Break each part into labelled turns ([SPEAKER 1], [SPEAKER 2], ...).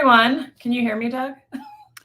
[SPEAKER 1] everyone. Can you hear me, Doug?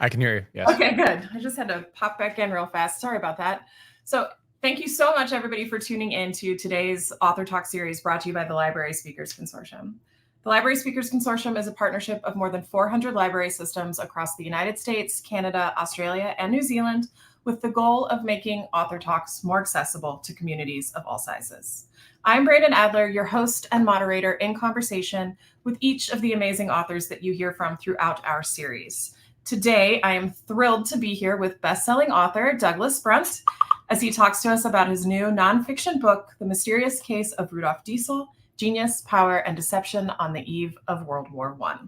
[SPEAKER 2] I can hear you, yes.
[SPEAKER 1] Okay, good. I just had to pop back in real fast. Sorry about that. So thank you so much, everybody, for tuning in to today's Author Talk series brought to you by the Library Speakers Consortium. The Library Speakers Consortium is a partnership of more than 400 library systems across the United States, Canada, Australia, and New Zealand, with the goal of making Author Talks more accessible to communities of all sizes. I'm Brandon Adler, your host and moderator in conversation with each of the amazing authors that you hear from throughout our series. Today, I am thrilled to be here with best-selling author Douglas Brunt as he talks to us about his new nonfiction book, The Mysterious Case of Rudolf Diesel, Genius, Power, and Deception on the Eve of World War I.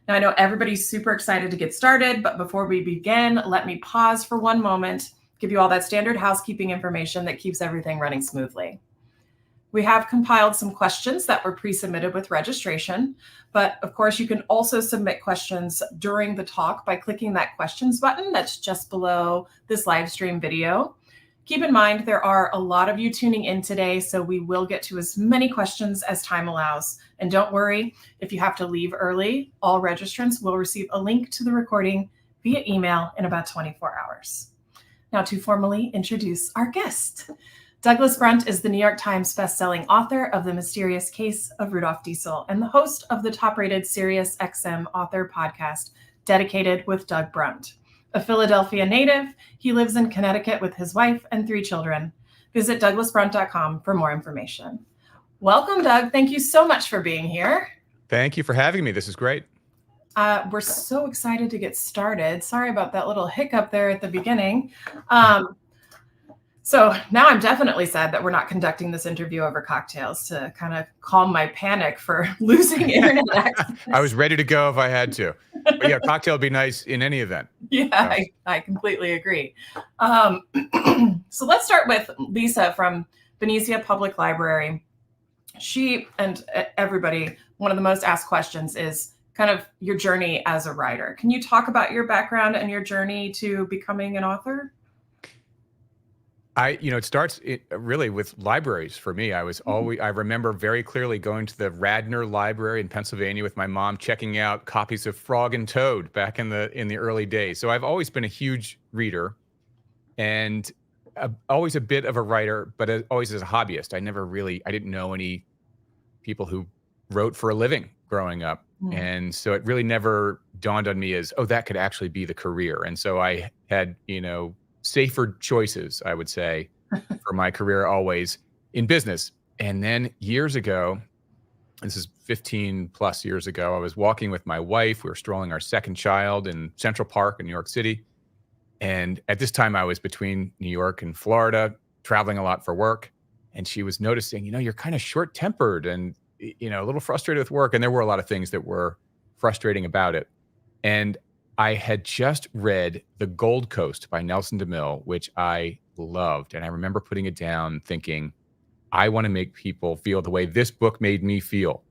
[SPEAKER 1] Now, I know everybody's super excited to get started, but before we begin, let me pause for one moment, give you all that standard housekeeping information that keeps everything running smoothly. We have compiled some questions that were pre-submitted with registration, but of course you can also submit questions during the talk by clicking that questions button that's just below this live stream video. Keep in mind, there are a lot of you tuning in today, so we will get to as many questions as time allows. And don't worry, if you have to leave early, all registrants will receive a link to the recording via email in about 24 hours. Now, to formally introduce our guest. Douglas Brunt is the New York Times bestselling author of The Mysterious Case of Rudolf Diesel and the host of the top-rated Sirius XM author podcast, Dedicated with Doug Brunt. A Philadelphia native, he lives in Connecticut with his wife and 3 children. Visit douglasbrunt.com for more information. Welcome, Doug. Thank you so much for being here.
[SPEAKER 2] Thank you for having me. This is great.
[SPEAKER 1] We're so excited to get started. Sorry about that little hiccup there at the beginning. So now I'm definitely sad that we're not conducting this interview over cocktails to kind of calm my panic for losing internet access.
[SPEAKER 2] I was ready to go if I had to. But yeah, cocktail would be nice in any event.
[SPEAKER 1] Yeah, I completely agree. So let's start with Lisa from Benicia Public Library. She and everybody, one of the most asked questions is kind of your journey as a writer. Can you talk about your background and your journey to becoming an author?
[SPEAKER 2] It starts really with libraries for me. I remember very clearly going to the Radnor Library in Pennsylvania with my mom, checking out copies of Frog and Toad back in the early days. So I've always been a huge reader and always a bit of a writer, but always as a hobbyist. I didn't know any people who wrote for a living growing up. And so it really never dawned on me as, oh, that could actually be the career. And so I had, safer choices, I would say, for my career always in business. And then years ago, this is 15 plus years ago, I was walking with my wife. We were strolling our second child in Central Park in New York City. And at this time I was between New York and Florida, traveling a lot for work. And she was noticing, you're kind of short-tempered and, a little frustrated with work. And there were a lot of things that were frustrating about it. And I had just read The Gold Coast by Nelson DeMille, which I loved. And I remember putting it down thinking, I want to make people feel the way this book made me feel.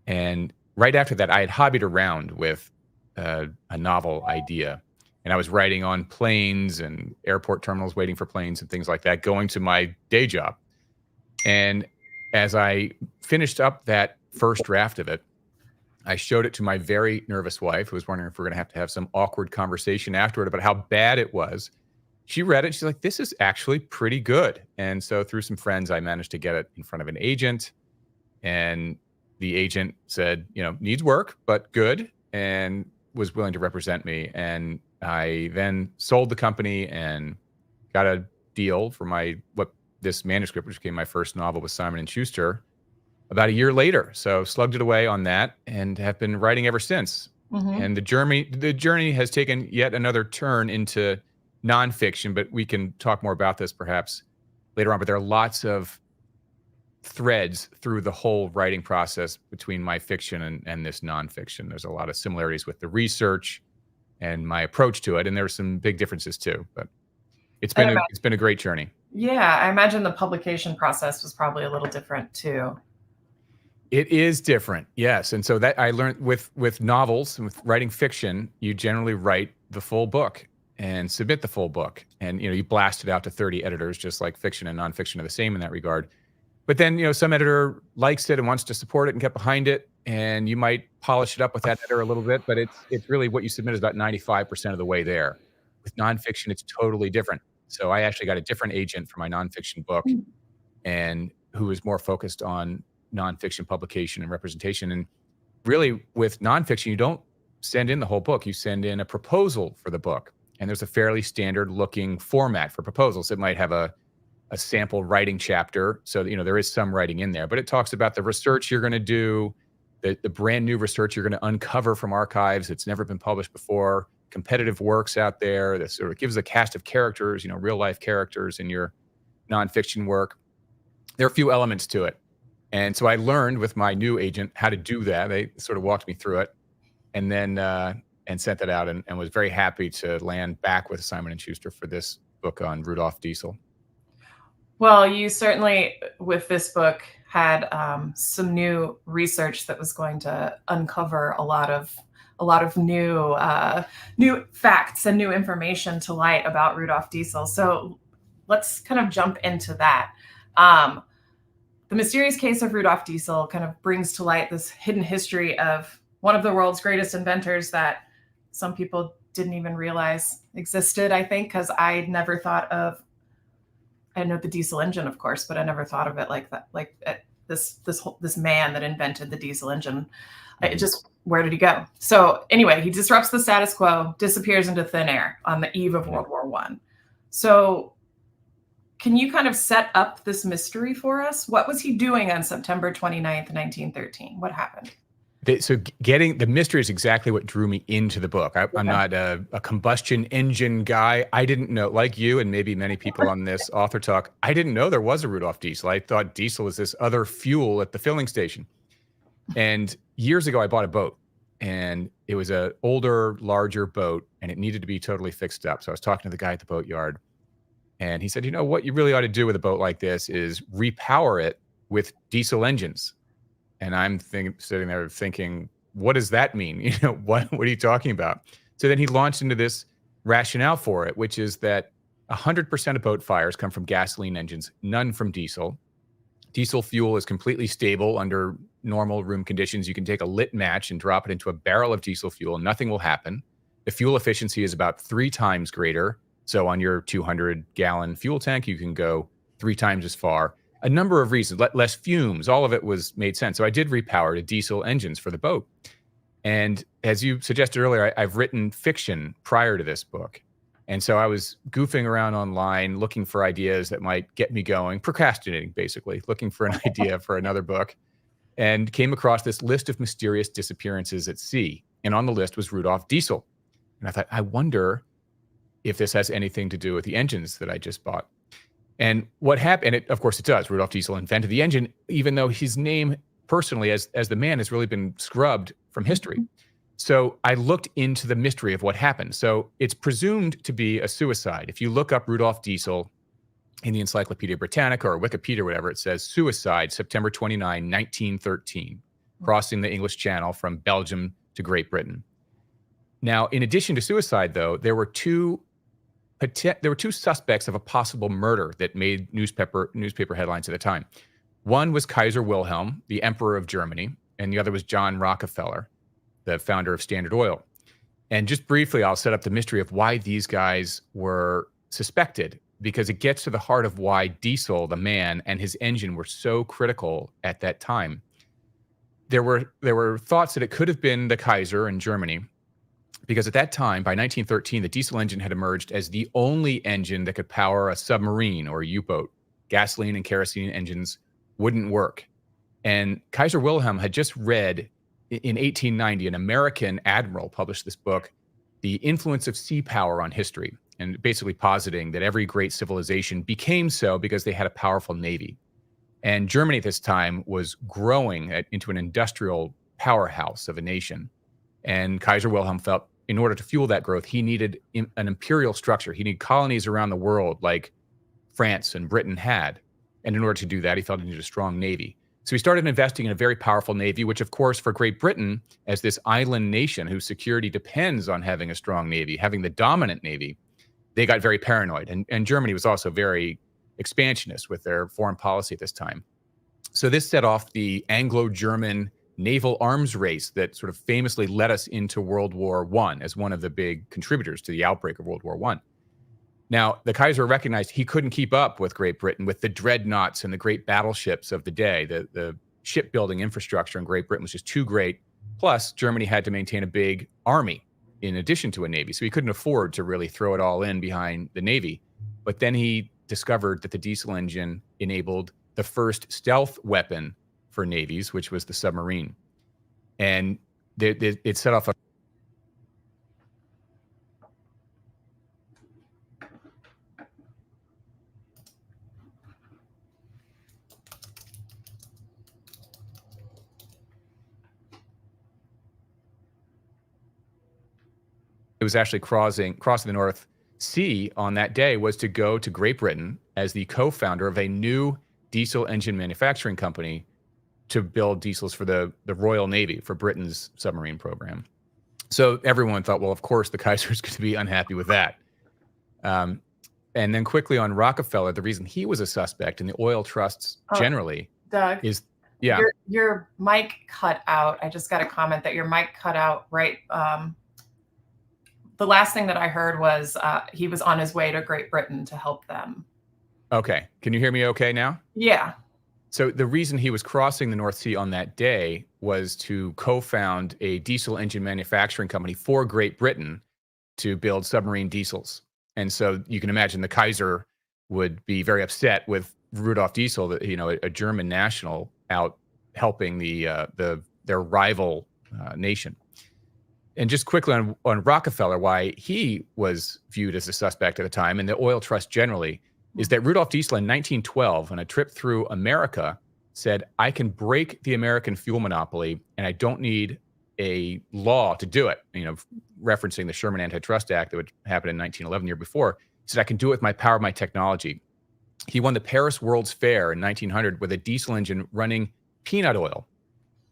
[SPEAKER 2] And right after that, I had hobbied around with a novel idea. And I was writing on planes and airport terminals, waiting for planes and things like that, going to my day job. And as I finished up that first draft of it, I showed it to my very nervous wife, who was wondering if we're going to have some awkward conversation afterward about how bad it was. She read it. She's like, this is actually pretty good. And so through some friends, I managed to get it in front of an agent. And the agent said, needs work, but good, and was willing to represent me. And I then sold the company and got a deal for this manuscript, which became my first novel with Simon & Schuster, about a year later. So slugged it away on that and have been writing ever since. And the journey has taken yet another turn into nonfiction, but we can talk more about this perhaps later on. But there are lots of threads through the whole writing process between my fiction and this nonfiction. There's a lot of similarities with the research and my approach to it. And there's some big differences too, but it's been a great journey.
[SPEAKER 1] Yeah, I imagine the publication process was probably a little different too.
[SPEAKER 2] It is different, yes. And so that I learned with novels and with writing fiction, you generally write the full book and submit the full book. And you blast it out to 30 editors, just like fiction and nonfiction are the same in that regard. But then, some editor likes it and wants to support it and get behind it, and you might polish it up with that editor a little bit, but it's really what you submit is about 95% of the way there. With nonfiction, it's totally different. So I actually got a different agent for my nonfiction book, and who was more focused on nonfiction publication and representation. And really, with nonfiction, you don't send in the whole book. You send in a proposal for the book. And there's a fairly standard looking format for proposals. It might have a sample writing chapter. So, there is some writing in there, but it talks about the research you're going to do, the brand new research you're going to uncover from archives that's never been published before, competitive works out there that sort of gives a cast of characters, real life characters in your nonfiction work. There are a few elements to it. And so I learned with my new agent how to do that. They sort of walked me through it, and then and sent that out, and was very happy to land back with Simon & Schuster for this book on Rudolf Diesel.
[SPEAKER 1] Well, you certainly, with this book, had some new research that was going to uncover a lot of new facts and new information to light about Rudolf Diesel. So let's kind of jump into that. The mysterious case of Rudolf Diesel kind of brings to light this hidden history of one of the world's greatest inventors that some people didn't even realize existed, I think, because I never thought of, I know the diesel engine, of course, but I never thought of it like that, like this man that invented the diesel engine. Where did he go? So anyway, he disrupts the status quo, disappears into thin air on the eve of World War I. So can you kind of set up this mystery for us? What was he doing on September 29th, 1913? What happened?
[SPEAKER 2] So getting the mystery is exactly what drew me into the book. I'm not a combustion engine guy. I didn't know, like you and maybe many people on this author talk, I didn't know there was a Rudolf Diesel. I thought diesel was this other fuel at the filling station. And years ago, I bought a boat, and it was an older, larger boat, and it needed to be totally fixed up. So I was talking to the guy at the boatyard, and he said, what you really ought to do with a boat like this is repower it with diesel engines. And I'm sitting there thinking, what does that mean? What are you talking about? So then he launched into this rationale for it, which is that 100% of boat fires come from gasoline engines, none from diesel. Diesel fuel is completely stable under normal room conditions. You can take a lit match and drop it into a barrel of diesel fuel, and nothing will happen. The fuel efficiency is about 3 times greater. So on your 200-gallon fuel tank, you can go 3 times as far. A number of reasons, less fumes, all of it made sense. So I did repower to diesel engines for the boat. And as you suggested earlier, I've written fiction prior to this book. And so I was goofing around online, looking for ideas that might get me going, procrastinating, basically, looking for an idea for another book, and came across this list of mysterious disappearances at sea. And on the list was Rudolf Diesel. And I thought, I wonder if this has anything to do with the engines that I just bought. And what happened, and of course it does. Rudolf Diesel invented the engine, even though his name personally as the man has really been scrubbed from history. So I looked into the mystery of what happened. So it's presumed to be a suicide. If you look up Rudolf Diesel in the Encyclopedia Britannica or Wikipedia or whatever, it says suicide, September 29, 1913, crossing the English Channel from Belgium to Great Britain. Now, in addition to suicide, though, there were two suspects of a possible murder that made newspaper headlines at the time. One was Kaiser Wilhelm, the Emperor of Germany, and the other was John Rockefeller, the founder of Standard Oil. And just briefly, I'll set up the mystery of why these guys were suspected, because it gets to the heart of why Diesel, the man, and his engine were so critical at that time. There were thoughts that it could have been the Kaiser in Germany, because at that time, by 1913, the diesel engine had emerged as the only engine that could power a submarine or a U-boat. Gasoline and kerosene engines wouldn't work. And Kaiser Wilhelm had just read in 1890, an American admiral published this book, The Influence of Sea Power on History, and basically positing that every great civilization became so because they had a powerful navy. And Germany at this time was growing into an industrial powerhouse of a nation. And Kaiser Wilhelm felt in order to fuel that growth, he needed an imperial structure. He needed colonies around the world like France and Britain had. And in order to do that, he felt he needed a strong navy. So he started investing in a very powerful navy, which, of course, for Great Britain, as this island nation whose security depends on having a strong navy, having the dominant navy, they got very paranoid. And Germany was also very expansionist with their foreign policy at this time. So this set off the Anglo-German naval arms race that sort of famously led us into World War I as one of the big contributors to the outbreak of World War I. Now, the Kaiser recognized he couldn't keep up with Great Britain with the dreadnoughts and the great battleships of the day. The shipbuilding infrastructure in Great Britain was just too great. Plus, Germany had to maintain a big army in addition to a navy. So he couldn't afford to really throw it all in behind the navy. But then he discovered that the diesel engine enabled the first stealth weapon for navies, which was the submarine. And it set off a it was actually crossing the North Sea on that day was to go to Great Britain as the co-founder of a new diesel engine manufacturing company to build diesels for the Royal Navy, for Britain's submarine program. So everyone thought, well, of course, the Kaiser is going to be unhappy with that. And then quickly on Rockefeller, the reason he was a suspect, and the oil trusts generally,
[SPEAKER 1] Doug,
[SPEAKER 2] is, yeah.
[SPEAKER 1] Your mic cut out. I just got a comment that your mic cut out right. The last thing that I heard was he was on his way to Great Britain to help them.
[SPEAKER 2] Okay. Can you hear me okay now?
[SPEAKER 1] Yeah.
[SPEAKER 2] So the reason he was crossing the North Sea on that day was to co-found a diesel engine manufacturing company for Great Britain to build submarine diesels. And so you can imagine the Kaiser would be very upset with Rudolf Diesel, a German national, out helping their rival nation. And just quickly on Rockefeller, why he was viewed as a suspect at the time, and the oil trust generally, is that Rudolf Diesel in 1912, on a trip through America, said, I can break the American fuel monopoly, and I don't need a law to do it, referencing the Sherman Antitrust Act that would happen in 1911, the year before. He said, I can do it with my power of my technology. He won the Paris World's Fair in 1900 with a diesel engine running peanut oil.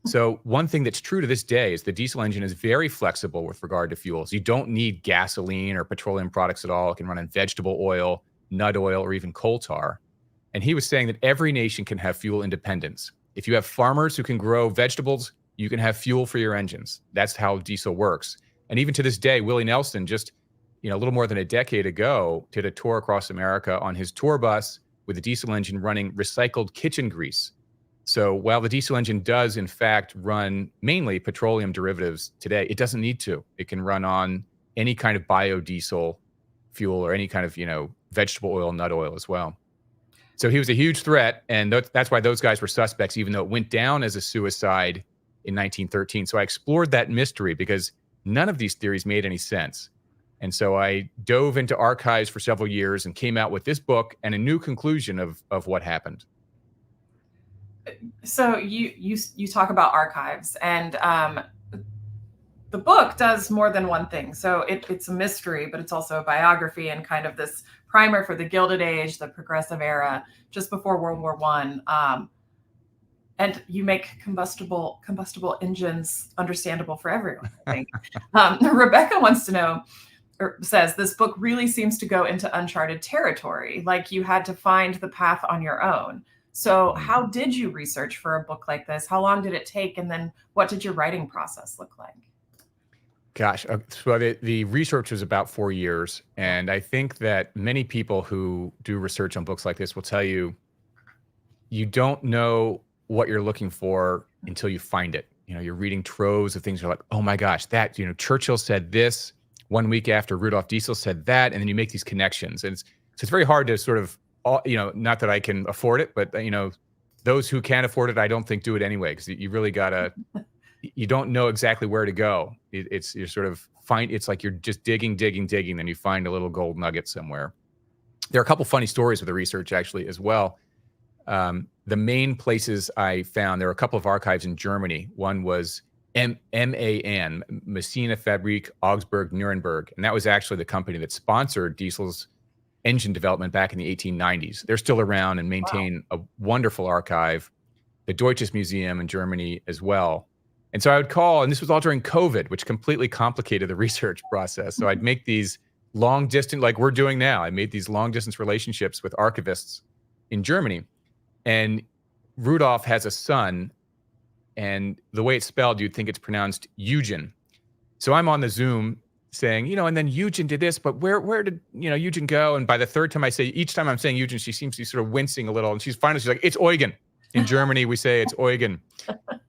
[SPEAKER 2] So one thing that's true to this day is the diesel engine is very flexible with regard to fuels. You don't need gasoline or petroleum products at all. It can run on vegetable oil, nut oil, or even coal tar. And he was saying that every nation can have fuel independence. If you have farmers who can grow vegetables, you can have fuel for your engines. That's how diesel works. And even to this day, Willie Nelson, just a little more than a decade ago, did a tour across America on his tour bus with a diesel engine running recycled kitchen grease. So while the diesel engine does, in fact, run mainly petroleum derivatives today, it doesn't need to. It can run on any kind of biodiesel fuel or any kind of, vegetable oil, nut oil as well. So he was a huge threat, and that's why those guys were suspects, even though it went down as a suicide in 1913. So I explored that mystery because none of these theories made any sense. And so I dove into archives for several years and came out with this book and a new conclusion of what happened.
[SPEAKER 1] So you talk about archives, and the book does more than one thing. So it's a mystery, but it's also a biography and kind of this primer for the Gilded Age, the Progressive Era, just before World War I. And you make combustible engines understandable for everyone, I think. Rebecca wants to know, or says, this book really seems to go into uncharted territory, like you had to find the path on your own. So how did you research for a book like this? How long did it take? And then what did your writing process look like?
[SPEAKER 2] Gosh, so the research was about 4 years. And I think that many people who do research on books like this will tell you, you don't know what you're looking for until you find it. You're reading troves of things. You're like, oh my gosh, that, Churchill said this 1 week after Rudolf Diesel said that. And then you make these connections. And it's very hard to sort of, not that I can afford it, but, those who can afford it, I don't think do it anyway, because you really gotta, you don't know exactly where to go. You're sort of it's like you're just digging, then you find a little gold nugget somewhere. There are a couple funny stories with the research actually as well. The main places I found, there were a couple of archives in Germany. One was MAN, Messina Fabrik Augsburg Nuremberg. And that was actually the company that sponsored Diesel's engine development back in the 1890s. They're still around and maintain a wonderful archive. The Deutsches Museum in Germany as well. And so I would call, and this was all during COVID, which completely complicated the research process. So I'd make these long distance, like we're doing now. I made these long distance relationships with archivists in Germany. And Rudolph has a son, and the way it's spelled, you'd think it's pronounced Eugen. So I'm on the Zoom saying, and then Eugen did this, but where did, Eugen go? And by the third time each time I'm saying Eugen, she seems to be sort of wincing a little. And she's like, it's Eugen. In Germany, we say it's Eugen.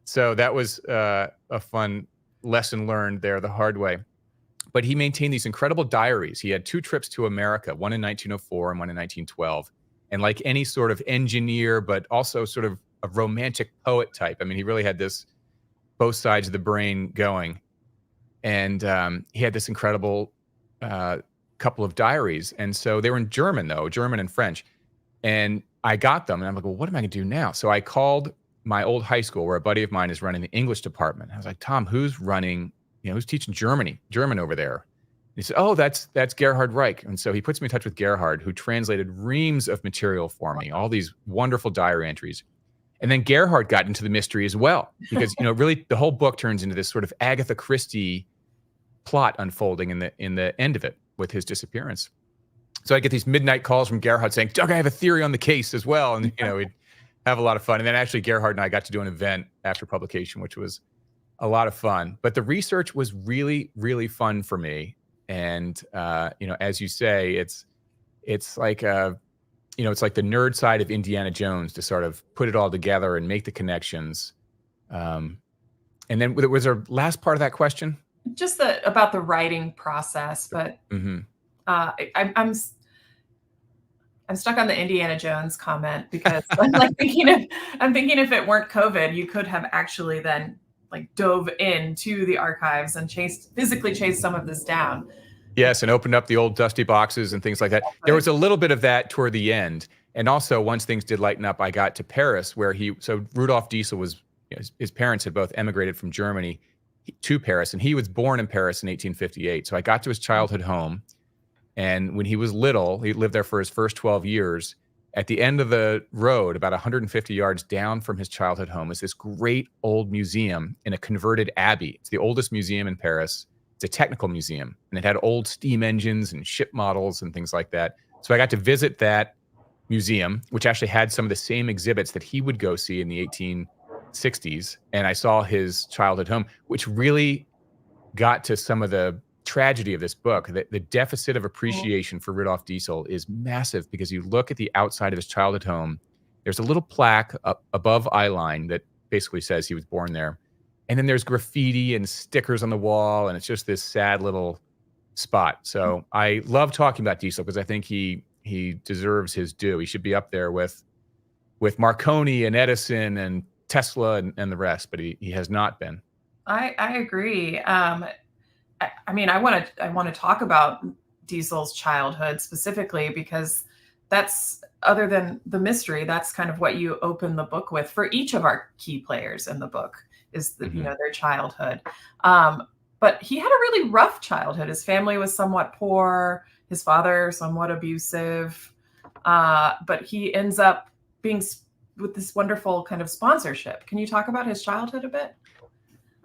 [SPEAKER 2] So that was a fun lesson learned there the hard way. But he maintained these incredible diaries. He had 2 trips to America, one in 1904 and one in 1912. And like any sort of engineer, but also sort of a romantic poet type. I mean, he really had both sides of the brain going. And he had this incredible couple of diaries. And so they were in German, though, German and French. And I got them, and I'm like, well, what am I going to do now? So I called my old high school where a buddy of mine is running the English department. I was like, Tom, who's teaching German over there? He said, oh, that's Gerhard Reich. And so he puts me in touch with Gerhard, who translated reams of material for me, all these wonderful diary entries. And then Gerhard got into the mystery as well, because, really the whole book turns into this sort of Agatha Christie plot unfolding in the end of it with his disappearance. So I get these midnight calls from Gerhard saying, Doug, I have a theory on the case as well. And, we'd have a lot of fun. And then actually Gerhard and I got to do an event after publication, which was a lot of fun. But the research was really, really fun for me. And, as you say, it's like, it's like the nerd side of Indiana Jones to sort of put it all together and make the connections. And then was there a last part of that question?
[SPEAKER 1] Just about the writing process, but I'm stuck on the Indiana Jones comment because I'm thinking if it weren't COVID, you could have actually then dove into the archives and physically chased some of this down.
[SPEAKER 2] Yes, and opened up the old dusty boxes and things like that. There was a little bit of that toward the end. And also, once things did lighten up, I got to Paris, so Rudolf Diesel was, his parents had both emigrated from Germany to Paris, and he was born in Paris in 1858. So I got to his childhood home. And when he was little, he lived there for his first 12 years. At the end of the road, about 150 yards down from his childhood home, is this great old museum in a converted abbey. It's the oldest museum in Paris. It's a technical museum, and it had old steam engines and ship models and things like that. So I got to visit that museum, which actually had some of the same exhibits that he would go see in the 1860s. And I saw his childhood home, which really got to some of the tragedy of this book. The deficit of appreciation for Rudolf Diesel is massive, because you look at the outside of his childhood home, there's a little plaque up above eyeline that basically says he was born there. And then there's graffiti and stickers on the wall, and it's just this sad little spot. So I love talking about Diesel because I think he deserves his due. He should be up there with Marconi and Edison and Tesla and the rest, but he has not been.
[SPEAKER 1] I agree. I want to talk about Diesel's childhood specifically, because that's, other than the mystery, that's kind of what you open the book with for each of our key players in the book, is their childhood. But he had a really rough childhood. His family was somewhat poor, his father somewhat abusive, but he ends up being with this wonderful kind of sponsorship. Can you talk about his childhood a bit?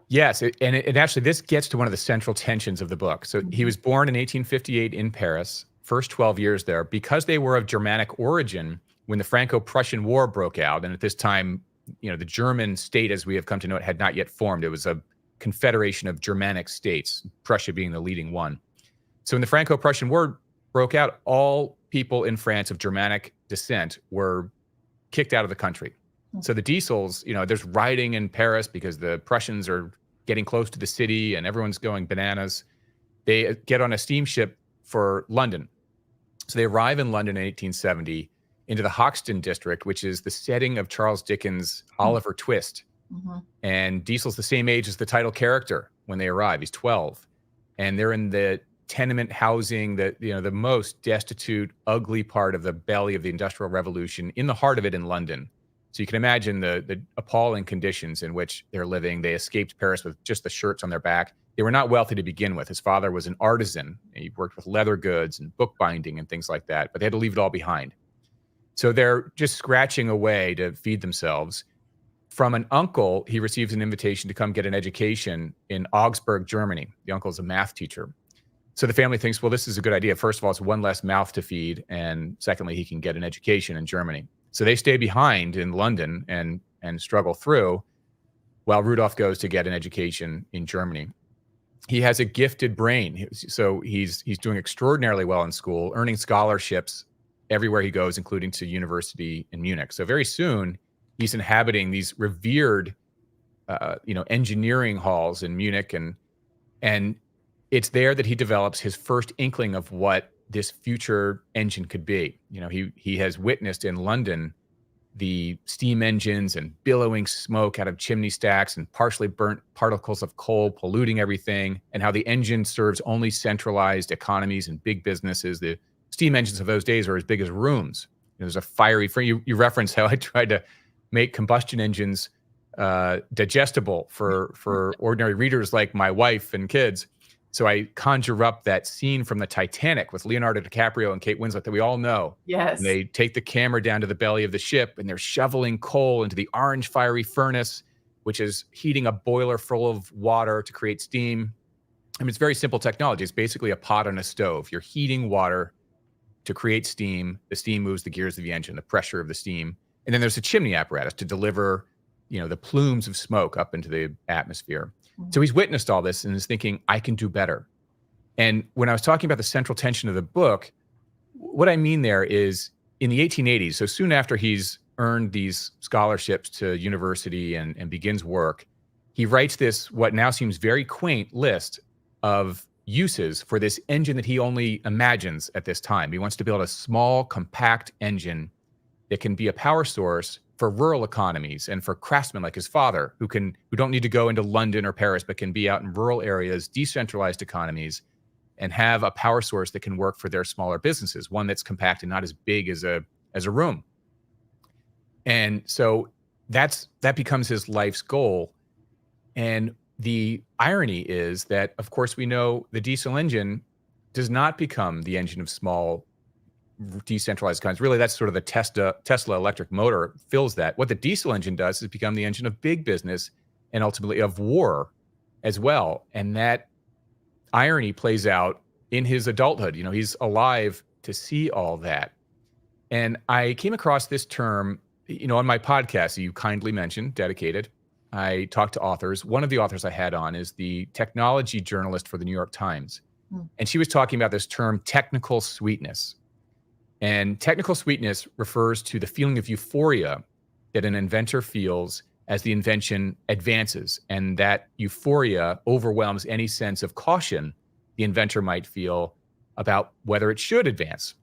[SPEAKER 2] Yes, and actually this gets to one of the central tensions of the book. So he was born in 1858 in Paris, first 12 years there. Because they were of Germanic origin, when the Franco-Prussian War broke out, and at this time, the German state as we have come to know it had not yet formed. It was a confederation of Germanic states, Prussia being the leading one. So when the Franco-Prussian War broke out, all people in France of Germanic descent were kicked out of the country. So the Diesels, there's rioting in Paris because the Prussians are getting close to the city and everyone's going bananas. They get on a steamship for London. So they arrive in London in 1870 into the Hoxton district, which is the setting of Charles Dickens' Oliver Twist. And Diesel's the same age as the title character when they arrive. He's 12. And they're in the tenement housing, the most destitute, ugly part of the belly of the Industrial Revolution, in the heart of it in London. So you can imagine the appalling conditions in which they're living. They escaped Paris with just the shirts on their back. They were not wealthy to begin with. His father was an artisan. He worked with leather goods and bookbinding and things like that, but they had to leave it all behind. So they're just scratching away to feed themselves. From an uncle, he receives an invitation to come get an education in Augsburg, Germany. The uncle is a math teacher. So the family thinks, well, this is a good idea. First of all, it's one less mouth to feed. And secondly, he can get an education in Germany. So they stay behind in London and struggle through, while Rudolph goes to get an education in Germany. He has a gifted brain, so he's doing extraordinarily well in school, earning scholarships everywhere he goes, including to university in Munich. So very soon, he's inhabiting these revered, engineering halls in Munich, and it's there that he develops his first inkling of what this future engine could be. He has witnessed in London the steam engines and billowing smoke out of chimney stacks and partially burnt particles of coal polluting everything, and how the engine serves only centralized economies and big businesses. The steam engines of those days are as big as rooms. There's a fiery frame. You referenced how I tried to make combustion engines digestible for ordinary readers like my wife and kids. So I conjure up that scene from the Titanic with Leonardo DiCaprio and Kate Winslet that we all know.
[SPEAKER 1] Yes.
[SPEAKER 2] And they take the camera down to the belly of the ship, and they're shoveling coal into the orange fiery furnace, which is heating a boiler full of water to create steam. I mean, it's very simple technology. It's basically a pot on a stove. You're heating water to create steam. The steam moves the gears of the engine, the pressure of the steam. And then there's a chimney apparatus to deliver, the plumes of smoke up into the atmosphere. So he's witnessed all this and is thinking, I can do better. And when I was talking about the central tension of the book, what I mean there is in the 1880s, so soon after he's earned these scholarships to university and begins work, he writes this, what now seems very quaint list of uses for this engine that he only imagines at this time. He wants to build a small, compact engine that can be a power source for rural economies and for craftsmen like his father, who don't need to go into London or Paris, but can be out in rural areas, decentralized economies, and have a power source that can work for their smaller businesses, one that's compact and not as big as a room. And so that becomes his life's goal. And the irony is that, of course, we know the diesel engine does not become the engine of small, decentralized kinds. Really, that's sort of the Tesla electric motor fills that. What the diesel engine does is become the engine of big business and ultimately of war as well. And that irony plays out in his adulthood. He's alive to see all that. And I came across this term, on my podcast that you kindly mentioned, Dedicated. I talked to authors. One of the authors I had on is the technology journalist for the New York Times. And she was talking about this term, technical sweetness. And technical sweetness refers to the feeling of euphoria that an inventor feels as the invention advances. And that euphoria overwhelms any sense of caution the inventor might feel about whether it should advance.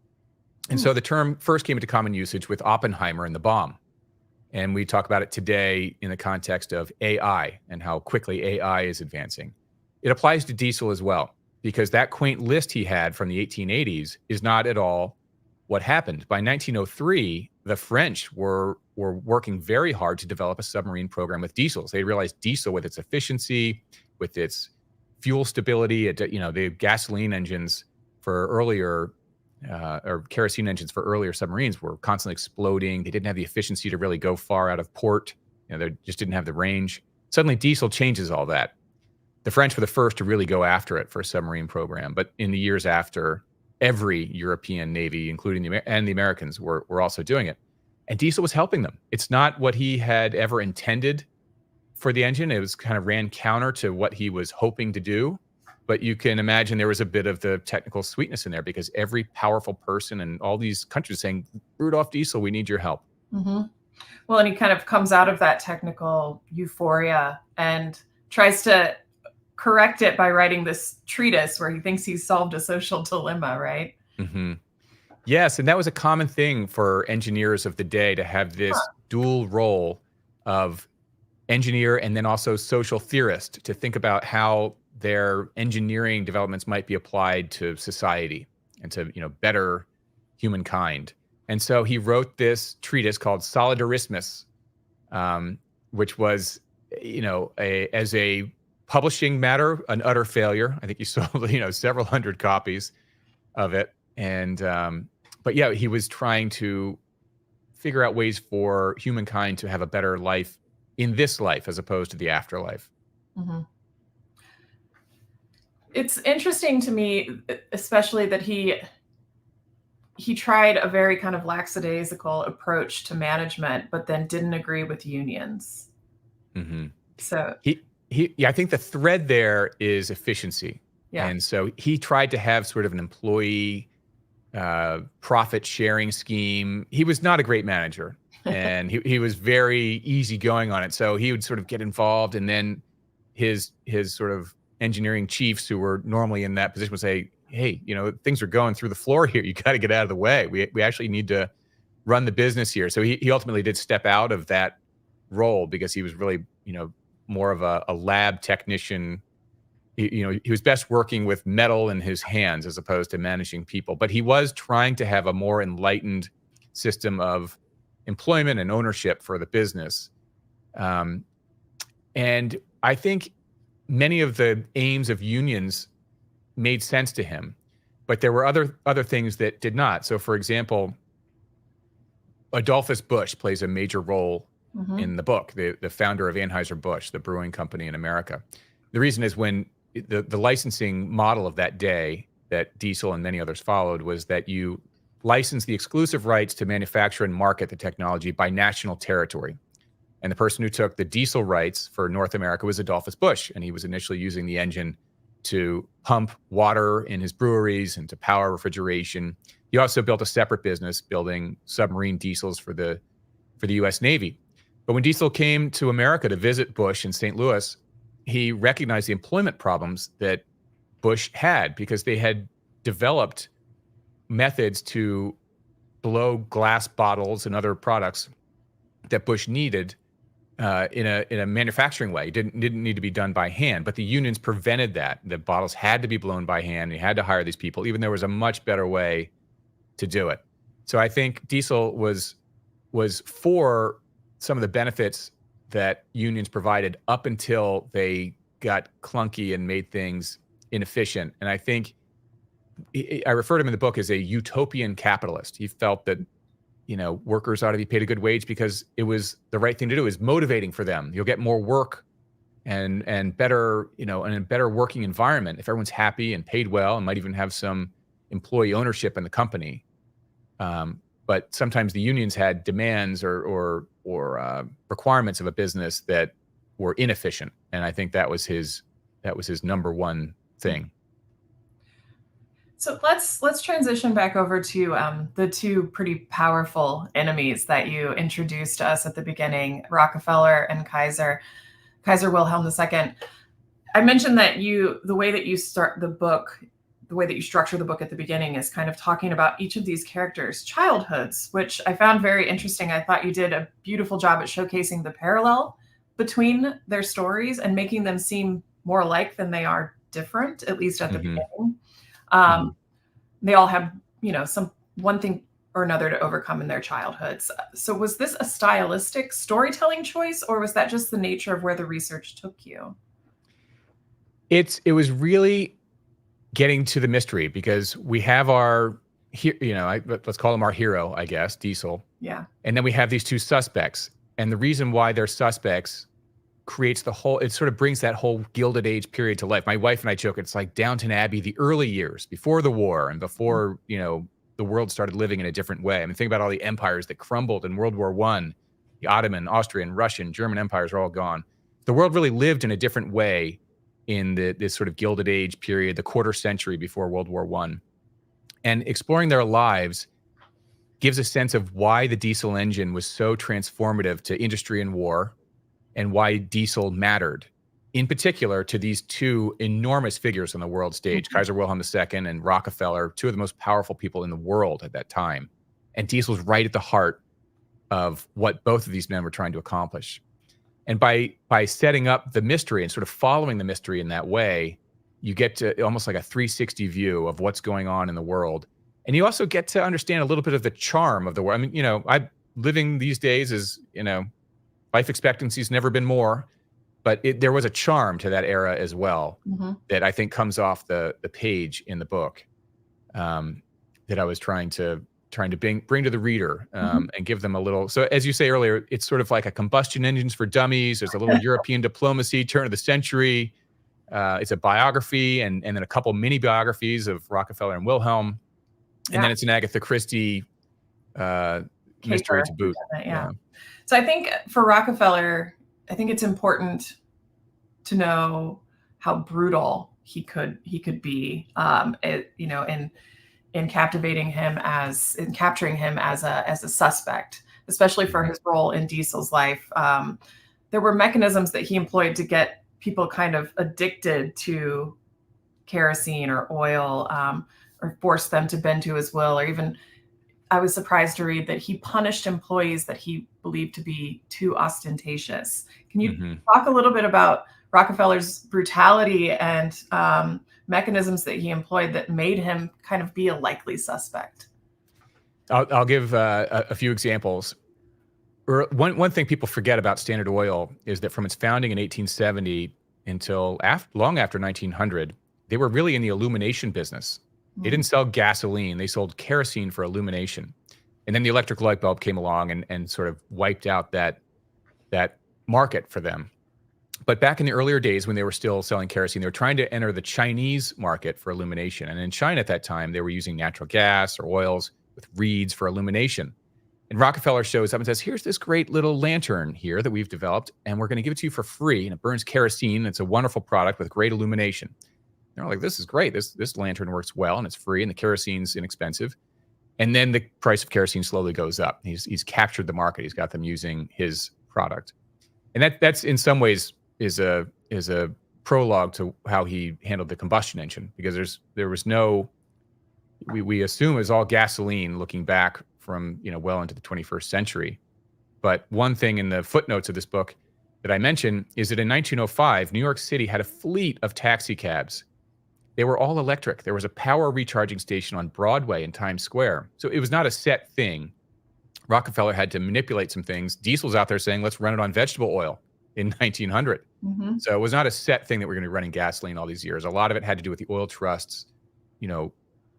[SPEAKER 2] And so the term first came into common usage with Oppenheimer and the bomb. And we talk about it today in the context of AI and how quickly AI is advancing. It applies to Diesel as well, because that quaint list he had from the 1880s is not at all what happened. By 1903, the French were working very hard to develop a submarine program with diesels. They realized diesel, with its efficiency, with its fuel stability, the gasoline engines for earlier or kerosene engines for earlier submarines were constantly exploding. They didn't have the efficiency to really go far out of port. They just didn't have the range. Suddenly, diesel changes all that. The French were the first to really go after it for a submarine program. But in the years after, every European Navy, including the Americans, were also doing it. And Diesel was helping them. It's not what he had ever intended for the engine. It was kind of ran counter to what he was hoping to do. But you can imagine there was a bit of the technical sweetness in there, because every powerful person in all these countries saying, Rudolf Diesel, we need your help.
[SPEAKER 1] Mm-hmm. Well, and he kind of comes out of that technical euphoria and tries to correct it by writing this treatise where he thinks he's solved a social dilemma, right?
[SPEAKER 2] Mm-hmm. Yes, and that was a common thing for engineers of the day, to have this dual role of engineer and then also social theorist, to think about how their engineering developments might be applied to society and to better humankind. And so he wrote this treatise called Solidarismus, which was as a publishing matter, an utter failure. I think he sold, several hundred copies of it. And, but yeah, he was trying to figure out ways for humankind to have a better life in this life as opposed to the afterlife.
[SPEAKER 1] Mm-hmm. It's interesting to me, especially that he he tried a very kind of lackadaisical approach to management, but then didn't agree with unions.
[SPEAKER 2] Mm-hmm.
[SPEAKER 1] So
[SPEAKER 2] I think the thread there is efficiency.
[SPEAKER 1] yeah.
[SPEAKER 2] And so he tried to have sort of an employee profit sharing scheme. He was not a great manager, and he was very easygoing on it. So he would sort of get involved, and then his sort of engineering chiefs who were normally in that position would say, hey, things are going through the floor here. You got to get out of the way. We actually need to run the business here. So he ultimately did step out of that role because he was really, more of a lab technician. He was best working with metal in his hands as opposed to managing people. But he was trying to have a more enlightened system of employment and ownership for the business. And I think many of the aims of unions made sense to him, but there were other things that did not. So, for example, Adolphus Busch plays a major role in the book, the founder of Anheuser-Busch, the brewing company in America. The reason is when the licensing model of that day that Diesel and many others followed was that you license the exclusive rights to manufacture and market the technology by national territory. And the person who took the diesel rights for North America was Adolphus Busch, and he was initially using the engine to pump water in his breweries and to power refrigeration. He also built a separate business building submarine diesels for the U.S. Navy. But when Diesel came to America to visit Busch in St. Louis, he recognized the employment problems that Busch had because they had developed methods to blow glass bottles and other products that Busch needed in a manufacturing way. It didn't need to be done by hand, but the unions prevented that. The bottles had to be blown by hand. He had to hire these people, even there was a much better way to do it. So I think Diesel was for some of the benefits that unions provided up until they got clunky and made things inefficient. And I think I refer to him in the book as a utopian capitalist. He felt that workers ought to be paid a good wage because it was the right thing to do. Is motivating for them. You'll get more work and better, and a better working environment if everyone's happy and paid well and might even have some employee ownership in the company. But sometimes the unions had demands or requirements of a business that were inefficient, and I think that was his number one thing.
[SPEAKER 1] So let's transition back over to the two pretty powerful enemies that you introduced to us at the beginning, Rockefeller and Kaiser Wilhelm II. I mentioned that the way that you start the book, the way that you structure the book at the beginning is kind of talking about each of these characters' childhoods, which I found very interesting. I thought you did a beautiful job at showcasing the parallel between their stories and making them seem more alike than they are different, at least at the beginning. They all have, some one thing or another to overcome in their childhoods. So was this a stylistic storytelling choice, or was that just the nature of where the research took you?
[SPEAKER 2] It was really getting to the mystery because we have our, let's call him our hero, I guess, Diesel.
[SPEAKER 1] Yeah.
[SPEAKER 2] And then we have these two suspects. And the reason why they're suspects creates it sort of brings that whole Gilded Age period to life. My wife and I joke, it's like Downton Abbey, the early years before the war and before, the world started living in a different way. I mean, think about all the empires that crumbled in World War I. The Ottoman, Austrian, Russian, German empires are all gone. The world really lived in a different way in this sort of Gilded Age period, the quarter century before World War I. And exploring their lives gives a sense of why the diesel engine was so transformative to industry and war, and why diesel mattered, in particular to these two enormous figures on the world stage, Kaiser Wilhelm II and Rockefeller, two of the most powerful people in the world at that time. And Diesel's right at the heart of what both of these men were trying to accomplish. And by setting up the mystery and sort of following the mystery in that way, you get to almost like a 360 view of what's going on in the world. And you also get to understand a little bit of the charm of the world. I mean, I'm living these days is, life expectancy's never been more, but there was a charm to that era as well that I think comes off the page in the book that I was trying to bring to the reader and give them a little. So as you say earlier, it's sort of like a combustion engines for dummies. There's a little European diplomacy, turn of the century. It's a biography and then a couple mini biographies of Rockefeller and Wilhelm. And then it's an Agatha Christie mystery to boot.
[SPEAKER 1] Yeah. So I think for Rockefeller, I think it's important to know how brutal he could be, in capturing him as a suspect, especially for his role in Diesel's life. There were mechanisms that he employed to get people kind of addicted to kerosene or oil, or force them to bend to his will, or even, I was surprised to read that he punished employees that he believed to be too ostentatious. Can you talk a little bit about Rockefeller's brutality and mechanisms that he employed that made him kind of be a likely suspect?
[SPEAKER 2] I'll give a few examples. One thing people forget about Standard Oil is that from its founding in 1870 until long after 1900, they were really in the illumination business. They didn't sell gasoline. They sold kerosene for illumination. And then the electric light bulb came along and sort of wiped out that market for them. But back in the earlier days when they were still selling kerosene, they were trying to enter the Chinese market for illumination. And in China at that time, they were using natural gas or oils with reeds for illumination. And Rockefeller shows up and says, here's this great little lantern here that we've developed, and we're going to give it to you for free. And it burns kerosene. It's a wonderful product with great illumination. They're like, this is great. This lantern works well, and it's free, and the kerosene's inexpensive. And then the price of kerosene slowly goes up. He's captured the market. He's got them using his product. And that's in some ways is a prologue to how he handled the combustion engine, because there was no, we assume it was all gasoline looking back from, well into the 21st century. But one thing in the footnotes of this book that I mentioned is that in 1905, New York City had a fleet of taxi cabs. They were all electric. There was a power recharging station on Broadway in Times Square. So it was not a set thing. Rockefeller had to manipulate some things. Diesel's out there saying, let's run it on vegetable oil in 1900. So it was not a set thing that we're going to be running gasoline all these years. A lot of it had to do with the oil trusts,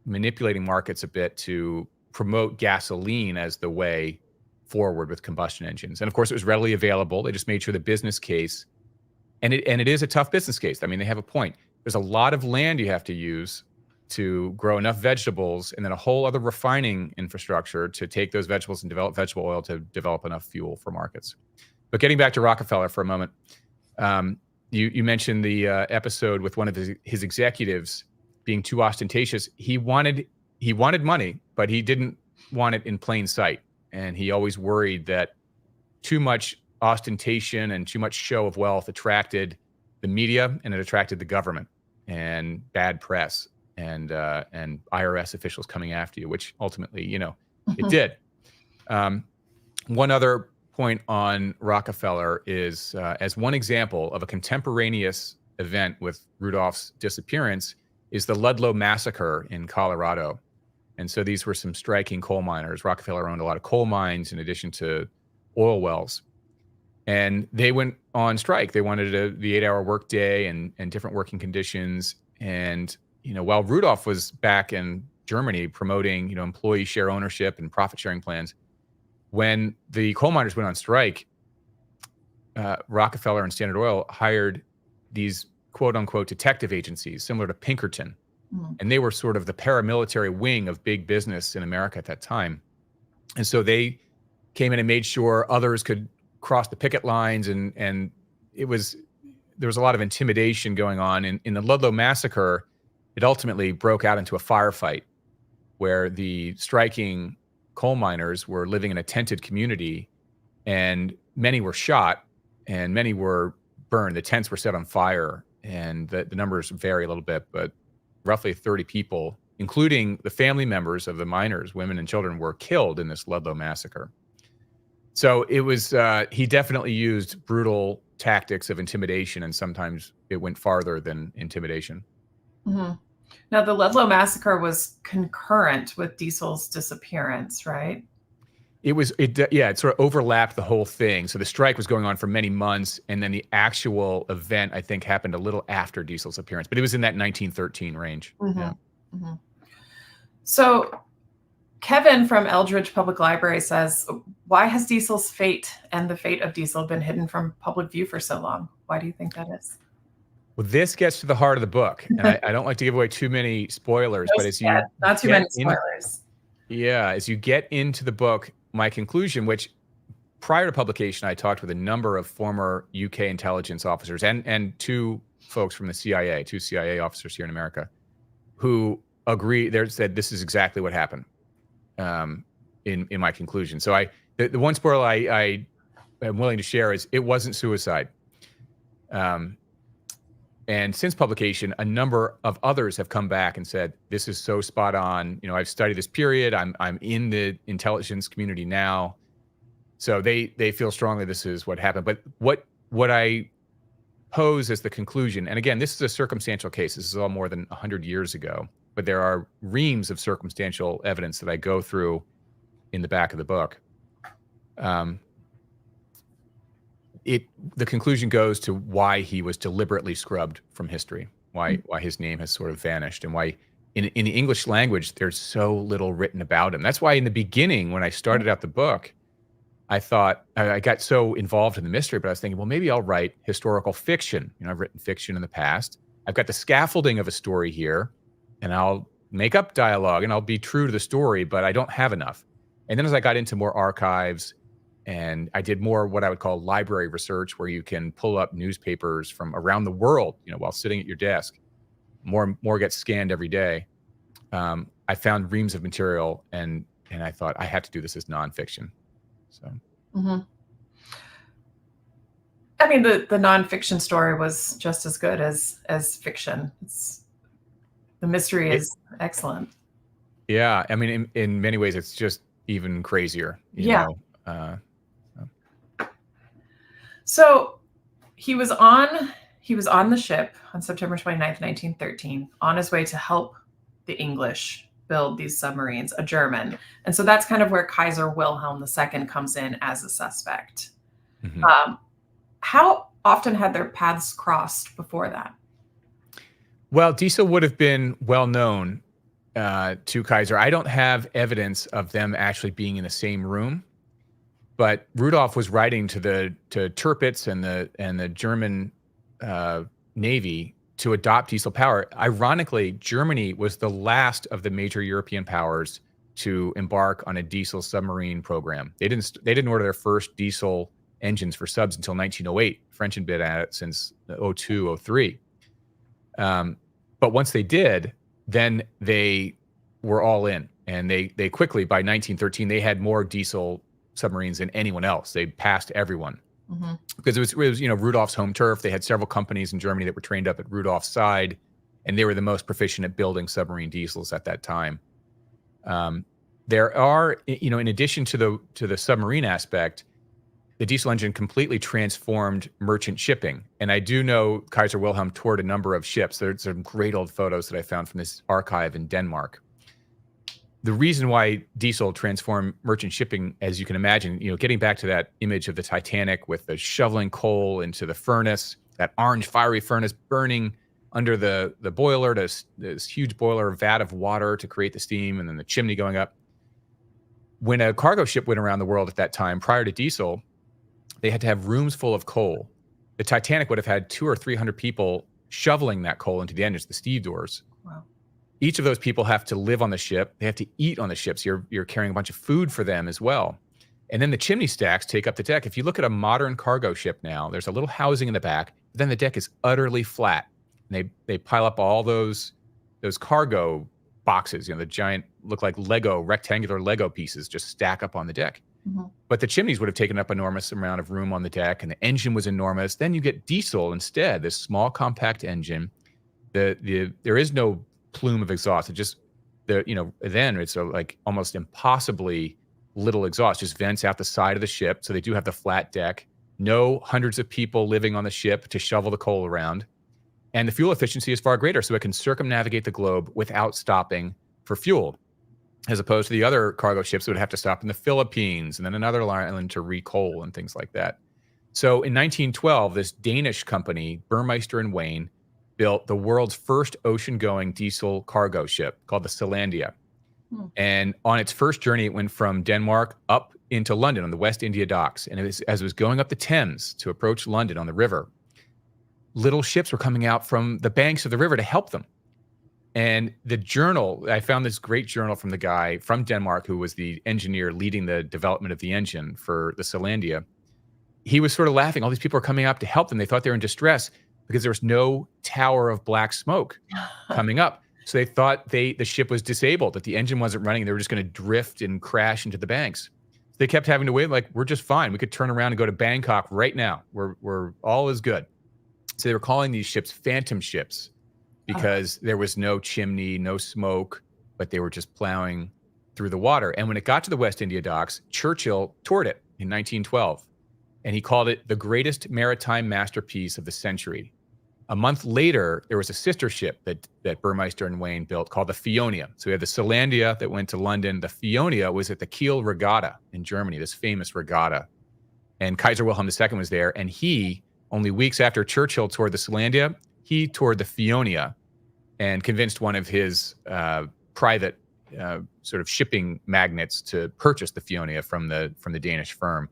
[SPEAKER 2] manipulating markets a bit to promote gasoline as the way forward with combustion engines. And of course, it was readily available. They just made sure the business case, and it is a tough business case. I mean, they have a point. There's a lot of land you have to use to grow enough vegetables, and then a whole other refining infrastructure to take those vegetables and develop vegetable oil to develop enough fuel for markets. But getting back to Rockefeller for a moment, you mentioned the episode with one of his executives being too ostentatious. He wanted money, but he didn't want it in plain sight. And he always worried that too much ostentation and too much show of wealth attracted the media, and it attracted the government and bad press and IRS officials coming after you, which ultimately, it did. One other point on Rockefeller is, as one example of a contemporaneous event with Rudolph's disappearance, is the Ludlow massacre in Colorado. And so these were some striking coal miners. Rockefeller owned a lot of coal mines in addition to oil wells. And they went on strike. They wanted the 8-hour workday and different working conditions. And, while Rudolph was back in Germany promoting, employee share ownership and profit sharing plans, when the coal miners went on strike, Rockefeller and Standard Oil hired these quote unquote detective agencies similar to Pinkerton. And they were sort of the paramilitary wing of big business in America at that time. And so they came in and made sure others could cross the picket lines, and there was a lot of intimidation going on. In the Ludlow massacre, it ultimately broke out into a firefight where the striking coal miners were living in a tented community, and many were shot and many were burned. The tents were set on fire, and the numbers vary a little bit, but roughly 30 people, including the family members of the miners, women and children, were killed in this Ludlow massacre. So it was, he definitely used brutal tactics of intimidation, and sometimes it went farther than intimidation.
[SPEAKER 1] Now, the Ludlow massacre was concurrent with Diesel's disappearance, right?
[SPEAKER 2] It sort of overlapped the whole thing. So the strike was going on for many months, and then the actual event, I think, happened a little after Diesel's appearance, but it was in that 1913 range.
[SPEAKER 1] So Kevin from Eldridge Public Library says, why has Diesel's fate and the fate of Diesel been hidden from public view for so long? Why do you think that is?
[SPEAKER 2] Well, this gets to the heart of the book, and I don't like to give away too many spoilers, but as you
[SPEAKER 1] Not too
[SPEAKER 2] get
[SPEAKER 1] many spoilers.
[SPEAKER 2] as you get into the book, my conclusion, which prior to publication, I talked with a number of former UK intelligence officers and two folks from the CIA, two CIA officers here in America, who agree. They said this is exactly what happened. In my conclusion, so the one spoiler I am willing to share is it wasn't suicide. And since publication, a number of others have come back and said, this is so spot on. I've studied this period. I'm in the intelligence community now. So they feel strongly this is what happened. But what I pose as the conclusion, and again, this is a circumstantial case. This is all more than 100 years ago. But there are reams of circumstantial evidence that I go through in the back of the book. The conclusion goes to why he was deliberately scrubbed from history, why his name has sort of vanished, and why in the English language there's so little written about him. That's why in the beginning, when I started out the book, I thought I got so involved in the mystery, but I was thinking, well, maybe I'll write historical fiction. I've written fiction in the past. I've got the scaffolding of a story here, and I'll make up dialogue and I'll be true to the story, but I don't have enough. And then as I got into more archives, and I did more what I would call library research, where you can pull up newspapers from around the world, while sitting at your desk. More gets scanned every day. I found reams of material, and I thought I have to do this as nonfiction. So,
[SPEAKER 1] I mean, the nonfiction story was just as good as fiction. The mystery is excellent.
[SPEAKER 2] Yeah, I mean, in many ways, it's just even crazier. You know?
[SPEAKER 1] So he was on the ship on September 29th, 1913, on his way to help the English build these submarines, a German. And so that's kind of where Kaiser Wilhelm II comes in as a suspect. How often had their paths crossed before that?
[SPEAKER 2] Well, Diesel would have been well known to Kaiser. I don't have evidence of them actually being in the same room. But Rudolph was writing to Tirpitz and the German Navy to adopt diesel power. Ironically, Germany was the last of the major European powers to embark on a diesel submarine program. They didn't order their first diesel engines for subs until 1908. French had been at it since 02, 03. But once they did, then they were all in, and they quickly, by 1913, they had more diesel submarines than anyone else. They passed everyone because it was Rudolph's home turf. They had several companies in Germany that were trained up at Rudolph's side, and they were the most proficient at building submarine diesels at that time. There are, in addition to the submarine aspect, the diesel engine completely transformed merchant shipping. And I do know Kaiser Wilhelm toured a number of ships. There's some great old photos that I found from this archive in Denmark. The reason why diesel transformed merchant shipping, as you can imagine, getting back to that image of the Titanic with the shoveling coal into the furnace, that orange fiery furnace burning under the boiler, this huge boiler vat of water to create the steam, and then the chimney going up. When a cargo ship went around the world at that time, prior to diesel, they had to have rooms full of coal. The Titanic would have had 200 or 300 people shoveling that coal into the engines, the stevedores.
[SPEAKER 1] Wow.
[SPEAKER 2] Each of those people have to live on the ship. They have to eat on the ship. So you're carrying a bunch of food for them as well. And then the chimney stacks take up the deck. If you look at a modern cargo ship now, there's a little housing in the back. But then the deck is utterly flat. And they pile up all those cargo boxes, the giant, look like rectangular Lego pieces, just stack up on the deck. But the chimneys would have taken up enormous amount of room on the deck, and the engine was enormous. Then you get diesel instead, this small compact engine. There is no plume of exhaust. It just then it's like almost impossibly little exhaust, just vents out the side of the ship. So they do have the flat deck, no hundreds of people living on the ship to shovel the coal around, and the fuel efficiency is far greater, so it can circumnavigate the globe without stopping for fuel, as opposed to the other cargo ships that would have to stop in the Philippines and then another island to recoal and things like that. So in 1912, this Danish company, Burmeister and Wain, built the world's first ocean-going diesel cargo ship called the Selandia. And on its first journey, it went from Denmark up into London on the West India docks. And as it was going up the Thames to approach London on the river, little ships were coming out from the banks of the river to help them. And the journal, I found this great journal from the guy from Denmark who was the engineer leading the development of the engine for the Selandia. He was sort of laughing. All these people are coming up to help them. They thought they were in distress because there was no tower of black smoke coming up. So they thought the ship was disabled, that the engine wasn't running. They were just going to drift and crash into the banks. They kept having to wait, like, we're just fine. We could turn around and go to Bangkok right now. We're all is good. So they were calling these ships phantom ships because there was no chimney, no smoke, but they were just plowing through the water. And when it got to the West India docks, Churchill toured it in 1912, and he called it the greatest maritime masterpiece of the century. A month later, there was a sister ship that Burmeister and Wayne built called the Fionia. So we had the Selandia that went to London. The Fionia was at the Kiel Regatta in Germany, this famous regatta. And Kaiser Wilhelm II was there. And he, only weeks after Churchill toured the Selandia, he toured the Fionia and convinced one of his private sort of shipping magnates to purchase the Fionia from the Danish firm.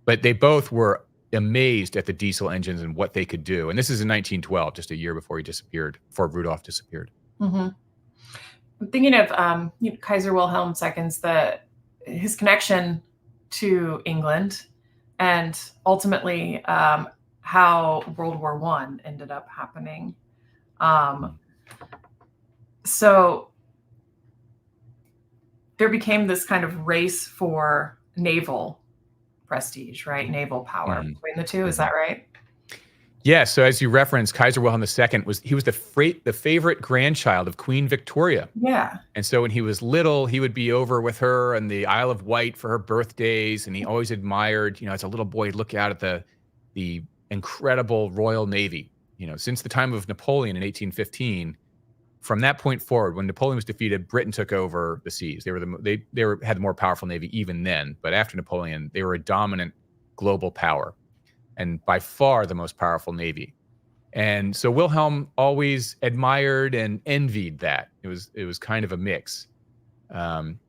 [SPEAKER 2] But they both were amazed at the diesel engines and what they could do. And this is in 1912, just a year before he disappeared, before Rudolph disappeared.
[SPEAKER 1] Mm-hmm. I'm thinking of Kaiser Wilhelm II's his connection to England, and ultimately how World War I ended up happening. So there became this kind of race for naval prestige, right? Naval power between the two. Is that right?
[SPEAKER 2] Yeah. So as you referenced, Kaiser Wilhelm II was the favorite grandchild of Queen Victoria.
[SPEAKER 1] Yeah.
[SPEAKER 2] And so when he was little, he would be over with her on the Isle of Wight for her birthdays, and he always admired, as a little boy, he'd look out at the incredible Royal Navy. Since the time of Napoleon in 1815. From that point forward, when Napoleon was defeated, Britain took over the seas. They had the more powerful navy even then. But after Napoleon, they were a dominant global power, and by far the most powerful navy. And so Wilhelm always admired and envied that. It was kind of a mix. And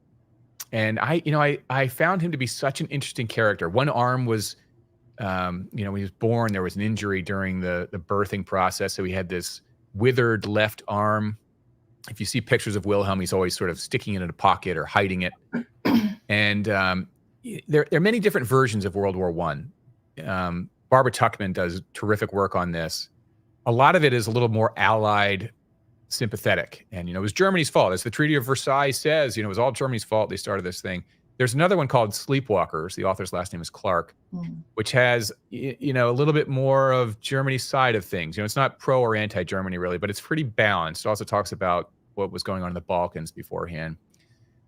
[SPEAKER 2] I found him to be such an interesting character. One arm was, when he was born, there was an injury during the birthing process, so he had this withered left arm. If you see pictures of Wilhelm, he's always sort of sticking it in a pocket or hiding it. And there are many different versions of World War I. Barbara Tuchman does terrific work on this. A lot of it is a little more Allied sympathetic. And, it was Germany's fault. As the Treaty of Versailles says, it was all Germany's fault. They started this thing. There's another one called Sleepwalkers. The author's last name is Clark, which has, a little bit more of Germany's side of things. It's not pro or anti-Germany really, but it's pretty balanced. It also talks about what was going on in the Balkans beforehand.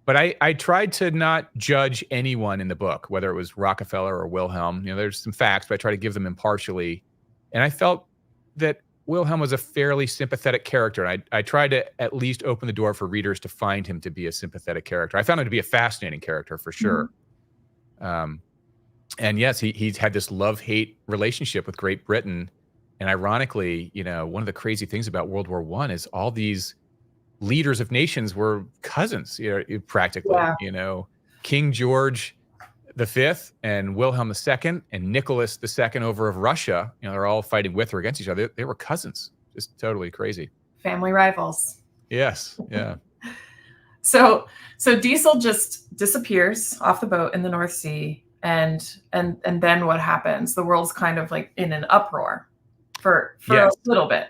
[SPEAKER 2] But I tried to not judge anyone in the book, whether it was Rockefeller or Wilhelm. There's some facts, but I try to give them impartially. And I felt that Wilhelm was a fairly sympathetic character. I tried to at least open the door for readers to find him to be a sympathetic character. I found him to be a fascinating character for sure. And yes, he's had this love-hate relationship with Great Britain. And ironically, one of the crazy things about World War I is all these leaders of nations were cousins, practically.
[SPEAKER 1] Yeah.
[SPEAKER 2] King George V and Wilhelm II and Nicholas II over of Russia, they're all fighting with or against each other. They were cousins. Just totally crazy.
[SPEAKER 1] Family rivals.
[SPEAKER 2] Yes. Yeah.
[SPEAKER 1] So Diesel just disappears off the boat in the North Sea, and then what happens? The world's kind of like in an uproar for a little bit.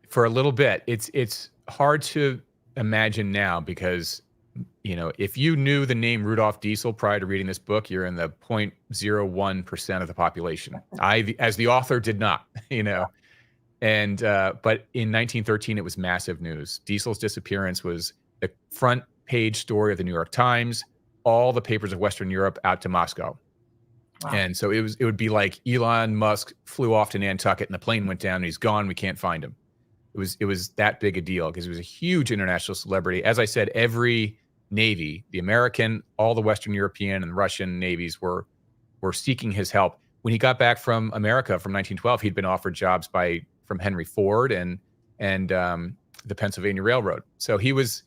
[SPEAKER 2] For a little bit. It's hard to imagine now because if you knew the name Rudolf Diesel prior to reading this book, you're in the 0.01% of the population. I, as the author, did not, And but in 1913, it was massive news. Diesel's disappearance was the front page story of the New York Times, all the papers of Western Europe out to Moscow. Wow. And so it would be like Elon Musk flew off to Nantucket and the plane went down and he's gone. We can't find him. It was that big a deal because it was a huge international celebrity. As I said, every Navy, the American, all the Western European and Russian navies were seeking his help. When he got back from America from 1912, he'd been offered jobs from Henry Ford and the Pennsylvania Railroad. So he was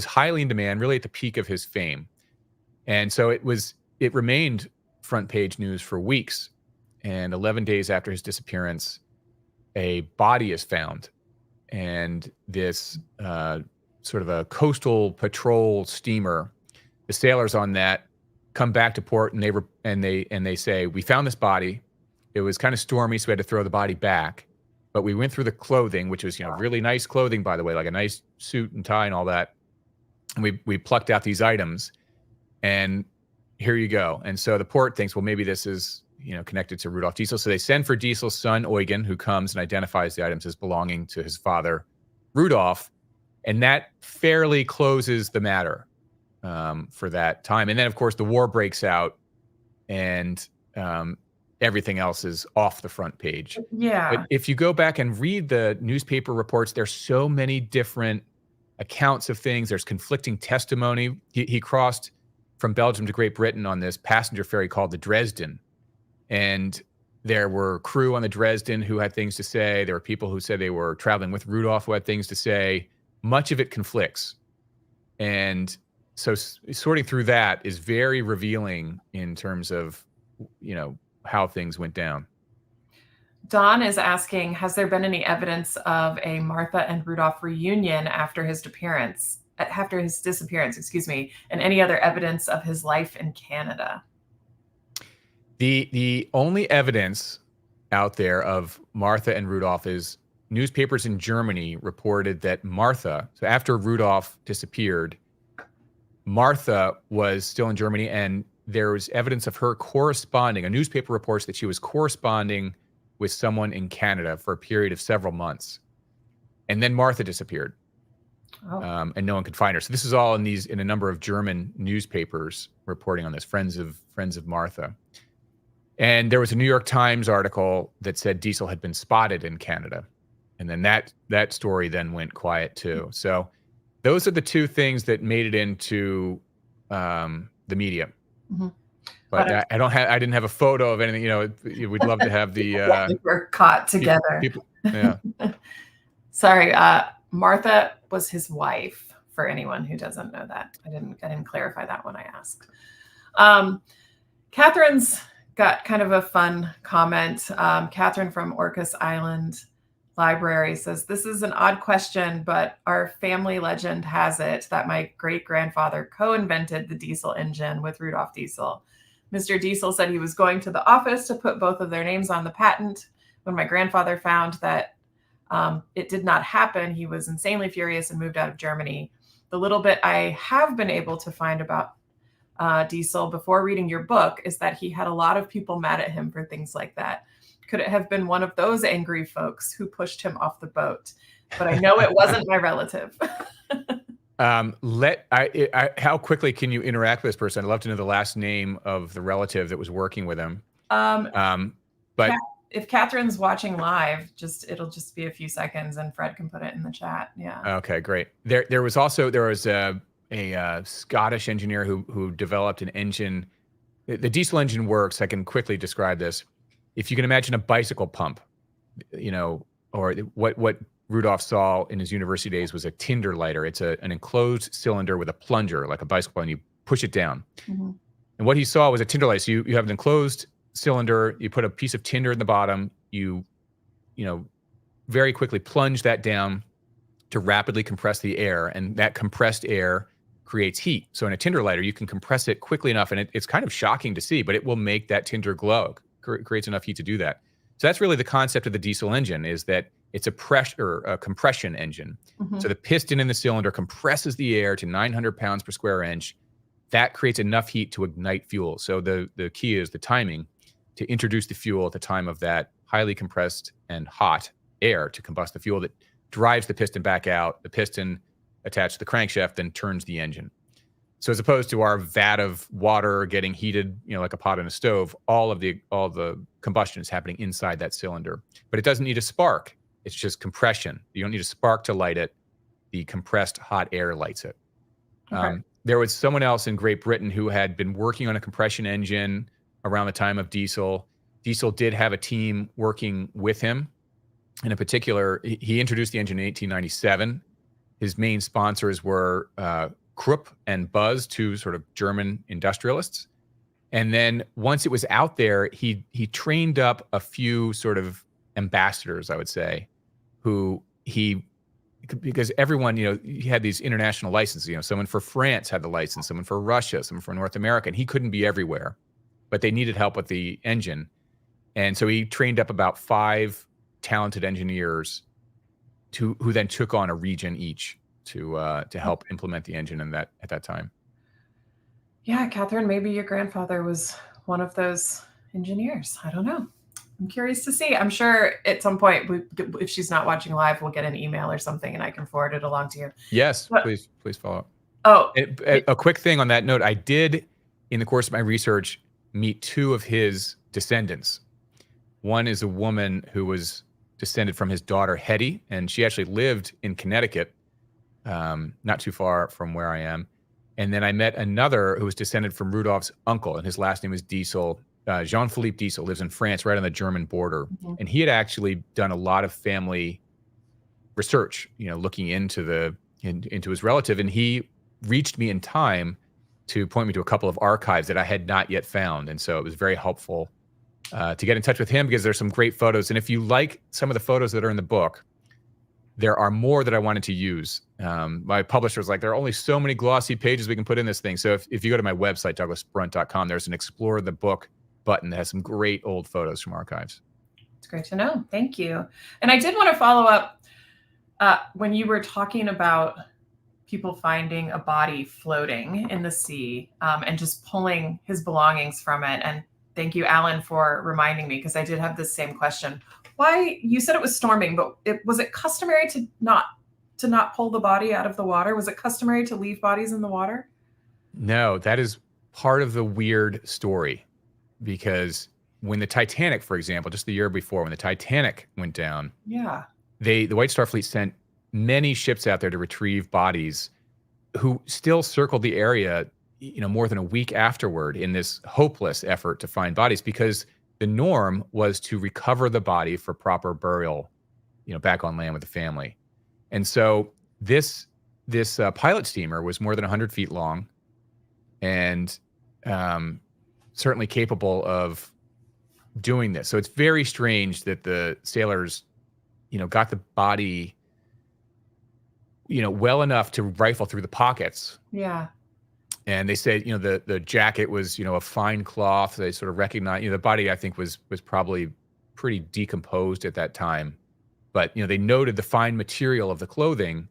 [SPEAKER 2] highly in demand, really at the peak of his fame. And so it remained front page news for weeks. And 11 days after his disappearance, a body is found, and this sort of a coastal patrol steamer, the sailors on that come back to port, and they say, we found this body. It was kind of stormy, so we had to throw the body back. But we went through the clothing, which was, really nice clothing, by the way, like a nice suit and tie and all that. And we plucked out these items, and here you go. And so the port thinks, well, maybe this is, connected to Rudolf Diesel. So they send for Diesel's son, Eugen, who comes and identifies the items as belonging to his father, Rudolf. And that fairly closes the matter for that time. And then, of course, the war breaks out, and everything else is off the front page.
[SPEAKER 1] Yeah.
[SPEAKER 2] But if you go back and read the newspaper reports, there's so many different accounts of things. There's conflicting testimony. He crossed from Belgium to Great Britain on this passenger ferry called the Dresden. And there were crew on the Dresden who had things to say. There were people who said they were traveling with Rudolph who had things to say. Much of it conflicts. And so sorting through that is very revealing in terms of, how things went down.
[SPEAKER 1] Don is asking, has there been any evidence of a Martha and Rudolph reunion after his disappearance, and any other evidence of his life in Canada?
[SPEAKER 2] The only evidence out there of Martha and Rudolph is newspapers in Germany reported that Martha, so after Rudolph disappeared, Martha was still in Germany, and there was evidence of her corresponding. A newspaper reports that she was corresponding with someone in Canada for a period of several months. And then Martha disappeared. Oh. And no one could find her. So this is all in a number of German newspapers reporting on this, Friends of Martha. And there was a New York Times article that said Diesel had been spotted in Canada. And then that story then went quiet too. So those are the two things that made it into the media. Mm-hmm. But I didn't have a photo of anything. We'd love to have the.
[SPEAKER 1] We're caught together.
[SPEAKER 2] People, yeah.
[SPEAKER 1] Sorry, Martha was his wife. For anyone who doesn't know that, I didn't clarify that when I asked. Catherine's got kind of a fun comment. Catherine from Orcas Island Library says, this is an odd question, but our family legend has it that my great-grandfather co-invented the diesel engine with Rudolf Diesel. Mr. Diesel said he was going to the office to put both of their names on the patent. When my grandfather found that it did not happen, he was insanely furious and moved out of Germany. The little bit I have been able to find about Diesel before reading your book is that he had a lot of people mad at him for things like that. Could it have been one of those angry folks who pushed him off the boat? But I know it wasn't my relative.
[SPEAKER 2] How quickly can you interact with this person? I'd love to know the last name of the relative that was working with him. But
[SPEAKER 1] if Catherine's watching live, it'll just be a few seconds, and Fred can put it in the chat. Yeah.
[SPEAKER 2] Okay, great. There was a Scottish engineer who developed an engine. The diesel engine works. I can quickly describe this. If you can imagine a bicycle pump, or what Rudolph saw in his university days was a tinder lighter. It's an enclosed cylinder with a plunger, like a bicycle, and you push it down. Mm-hmm. And what he saw was a tinder light. So you have an enclosed cylinder, you put a piece of tinder in the bottom, you very quickly plunge that down to rapidly compress the air, and that compressed air creates heat. So in a tinder lighter, you can compress it quickly enough, and it's kind of shocking to see, but it will make that tinder glow. Creates enough heat to do that. So that's really the concept of the diesel engine, is that it's a compression engine. Mm-hmm. So the piston in the cylinder compresses the air to 900 pounds per square inch. That creates enough heat to ignite fuel. So the key is the timing to introduce the fuel at the time of that highly compressed and hot air to combust the fuel that drives the piston back out. The piston attached to the crankshaft then turns the engine. So as opposed to our vat of water getting heated, like a pot in a stove, all the combustion is happening inside that cylinder. But it doesn't need a spark. It's just compression. You don't need a spark to light it. The compressed hot air lights it. Okay. There was someone else in Great Britain who had been working on a compression engine around the time of Diesel. Diesel did have a team working with him. And in particular, he introduced the engine in 1897. His main sponsors were Krupp and Buzz, two sort of German industrialists. And then once it was out there, he trained up a few sort of ambassadors, I would say, who because everyone, he had these international licenses, someone for France had the license, someone for Russia, someone for North America, and he couldn't be everywhere, but they needed help with the engine. And so he trained up about 5 talented engineers who then took on a region each to help implement the engine at that time.
[SPEAKER 1] Yeah, Catherine, maybe your grandfather was one of those engineers. I don't know. I'm curious to see. I'm sure at some point, if she's not watching live, we'll get an email or something and I can forward it along to you.
[SPEAKER 2] Yes,
[SPEAKER 1] but,
[SPEAKER 2] please follow up.
[SPEAKER 1] Oh,
[SPEAKER 2] a quick thing on that note. I did, in the course of my research, meet 2 of his descendants. One is a woman who was descended from his daughter, Hetty, and she actually lived in Connecticut, not too far from where I am. And then I met another who was descended from Rudolph's uncle, and his last name was Diesel. Jean-Philippe Diesel lives in France, right on the German border. Mm-hmm. And he had actually done a lot of family research, looking into his relative. And he reached me in time to point me to a couple of archives that I had not yet found. And so it was very helpful to get in touch with him because there's some great photos. And if you like some of the photos that are in the book, there are more that I wanted to use. My publisher was like, there are only so many glossy pages we can put in this thing. So if you go to my website, douglasbrunt.com, there's an Explore the Book button that has some great old photos from archives.
[SPEAKER 1] It's great to know. Thank you. And I did want to follow up when you were talking about people finding a body floating in the sea and just pulling his belongings from it. And thank you, Alan, for reminding me, because I did have this same question. Why, you said it was storming, but was it customary to not pull the body out of the water? Was it customary to leave bodies in the water?
[SPEAKER 2] No, that is part of the weird story. Because when the Titanic, for example, just the year before, when the Titanic went down, the White Star Fleet sent many ships out there to retrieve bodies who still circled the area, more than a week afterward in this hopeless effort to find bodies, because the norm was to recover the body for proper burial, back on land with the family. And so this pilot steamer was more than 100 feet long and certainly capable of doing this. So it's very strange that the sailors, got the body, well enough to rifle through the pockets.
[SPEAKER 1] Yeah.
[SPEAKER 2] And they said, the jacket was, a fine cloth. They sort of recognized, the body, I think, was probably pretty decomposed at that time. But, they noted the fine material of the clothing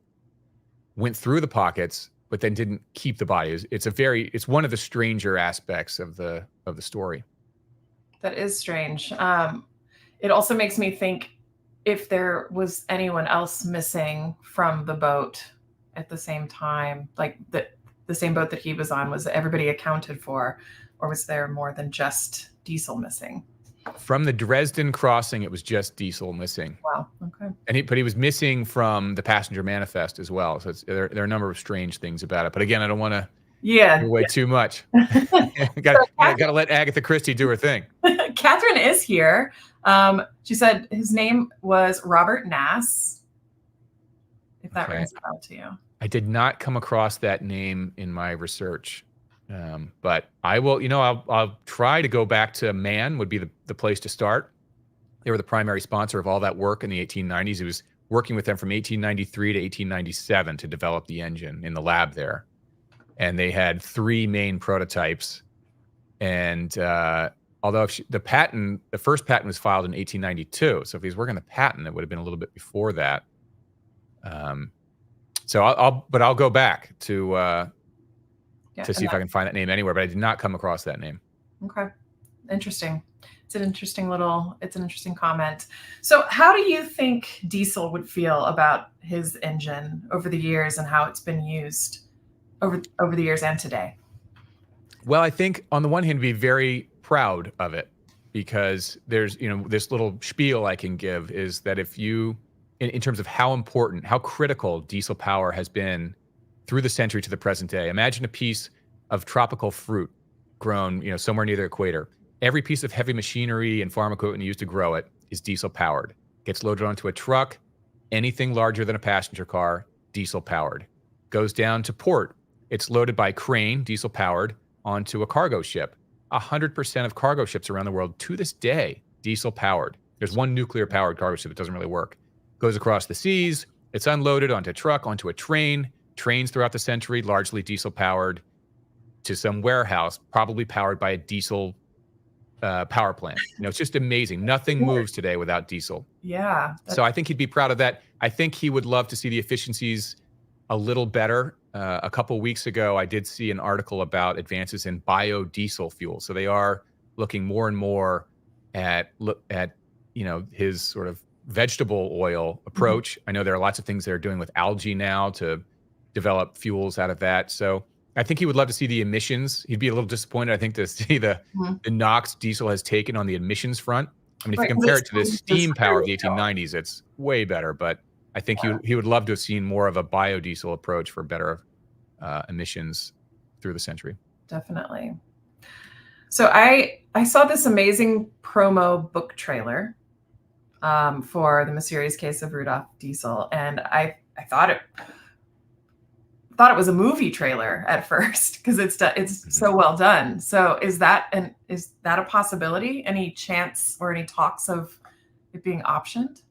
[SPEAKER 2] went through the pockets, but then didn't keep the body. It's one of the stranger aspects of the story.
[SPEAKER 1] That is strange. It also makes me think if there was anyone else missing from the boat at the same time, like the same boat that he was on, was everybody accounted for, or was there more than just Diesel missing?
[SPEAKER 2] From the Dresden crossing, it was just Diesel missing.
[SPEAKER 1] Wow. Okay.
[SPEAKER 2] But he was missing from the passenger manifest as well. So there are a number of strange things about it. But again, I don't want to give away too much. Got to let Agatha Christie do her thing.
[SPEAKER 1] Catherine is here. She said his name was Robert Nass. If that rings a bell to you.
[SPEAKER 2] I did not come across that name in my research. But I will, I'll try to go back to MAN would be the place to start. They were the primary sponsor of all that work in the 1890s. He was working with them from 1893 to 1897 to develop the engine in the lab there. And they had 3 main prototypes. And although the first patent was filed in 1892, so if he's working on the patent, it would have been a little bit before that. So I'll go back to see if I can find that name anywhere, but I did not come across that name.
[SPEAKER 1] Okay. Interesting. It's an interesting comment. So how do you think Diesel would feel about his engine over the years and how it's been used over the years and today?
[SPEAKER 2] Well, I think on the one hand, be very proud of it, because there's, this little spiel I can give is that if you, in terms of how important, how critical diesel power has been through the century to the present day. Imagine a piece of tropical fruit grown, somewhere near the equator. Every piece of heavy machinery and farm equipment used to grow it is diesel powered. Gets loaded onto a truck, anything larger than a passenger car, diesel powered. Goes down to port. It's loaded by crane, diesel powered, onto a cargo ship. 100% of cargo ships around the world to this day, diesel powered. There's one nuclear powered cargo ship that doesn't really work. Goes across the seas. It's unloaded onto a truck, onto a train. Trains throughout the century, largely diesel powered, to some warehouse, probably powered by a diesel power plant. It's just amazing. Nothing moves today without diesel.
[SPEAKER 1] Yeah.
[SPEAKER 2] So I think he'd be proud of that. I think he would love to see the efficiencies a little better. A couple of weeks ago, I did see an article about advances in biodiesel fuel. So they are looking more and more at his sort of vegetable oil approach. I know there are lots of things they're doing with algae now to develop fuels out of that. So I think he would love to see the emissions. He'd be a little disappointed, I think, to see the knocks diesel has taken on the emissions front. I mean, if you compare it to the steam power of the 1890s, it's way better. But I think he would love to have seen more of a biodiesel approach for better emissions through the century.
[SPEAKER 1] Definitely. So I saw this amazing promo book trailer for The Mysterious Case of Rudolf Diesel, and I thought it was a movie trailer at first because it's so well done. So is that a possibility? Any chance or any talks of it being optioned?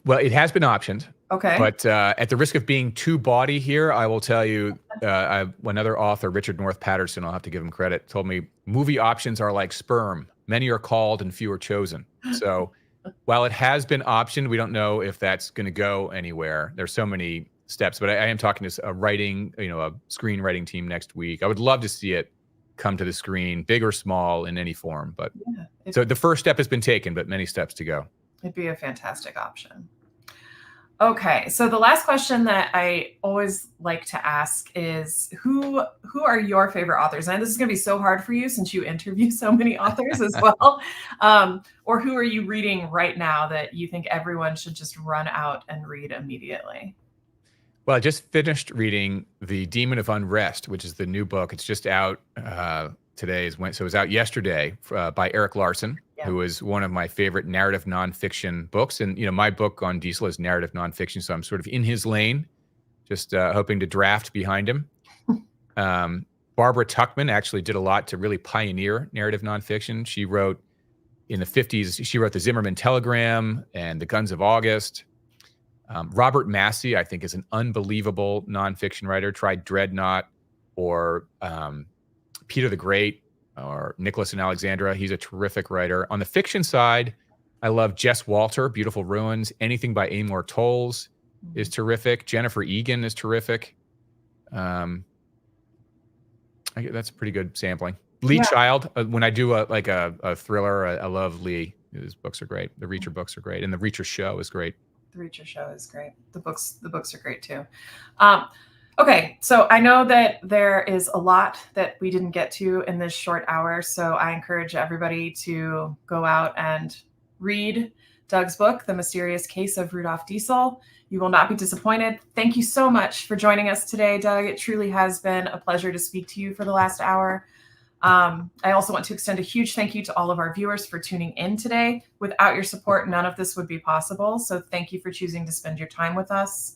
[SPEAKER 2] Well, it has been optioned.
[SPEAKER 1] Okay.
[SPEAKER 2] But at the risk of being too bawdy here, I will tell you, another author, Richard North Patterson, I'll have to give him credit, told me movie options are like sperm. Many are called and few are chosen. So while it has been optioned, we don't know if that's going to go anywhere. There's so many steps, but I am talking to a screenwriting team next week. I would love to see it come to the screen, big or small, in any form. But so the first step has been taken, but many steps to go.
[SPEAKER 1] It'd be a fantastic option. Okay, so the last question that I always like to ask is who are your favorite authors? And this is going to be so hard for you since you interview so many authors as well. Or who are you reading right now that you think everyone should just run out and read immediately?
[SPEAKER 2] Well, I just finished reading The Demon of Unrest, which is the new book. It's just out today. So it was out yesterday by Eric Larson, who is one of my favorite narrative nonfiction books. And, my book on Diesel is narrative nonfiction. So I'm sort of in his lane, just hoping to draft behind him. Barbara Tuchman actually did a lot to really pioneer narrative nonfiction. She wrote in the 50s, she wrote The Zimmerman Telegram and The Guns of August. Robert Massey, I think, is an unbelievable nonfiction writer. Tried Dreadnought or Peter the Great or Nicholas and Alexandra. He's a terrific writer. On the fiction side, I love Jess Walter, Beautiful Ruins. Anything by Amor Towles is terrific. Jennifer Egan is terrific. That's a pretty good sampling. Lee Child, when I do a thriller, I love Lee. His books are great. The Reacher books are great. And the Reacher show is great.
[SPEAKER 1] The Reacher show is great. The books are great too. Okay, so I know that there is a lot that we didn't get to in this short hour, so I encourage everybody to go out and read Doug's book, The Mysterious Case of Rudolf Diesel. You will not be disappointed. Thank you so much for joining us today, Doug. It truly has been a pleasure to speak to you for the last hour. I also want to extend a huge thank you to all of our viewers for tuning in today. Without your support, none of this would be possible. So thank you for choosing to spend your time with us.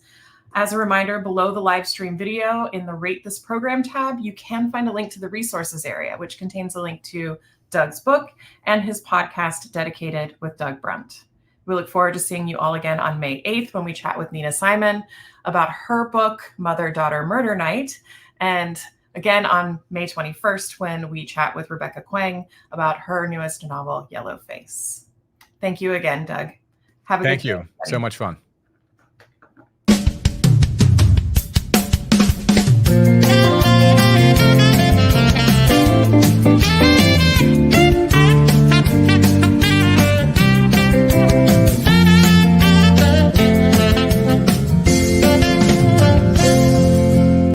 [SPEAKER 1] As a reminder, below the live stream video in the Rate This Program tab, you can find a link to the resources area, which contains a link to Doug's book and his podcast dedicated with Doug Brunt. We look forward to seeing you all again on May 8th when we chat with Nina Simon about her book, Mother-Daughter Murder Night, and again on May 21st when we chat with Rebecca Quang about her newest novel, Yellow Face. Thank you again, Doug. Have a good day,
[SPEAKER 2] Thank you.
[SPEAKER 1] everybody.
[SPEAKER 2] So much fun.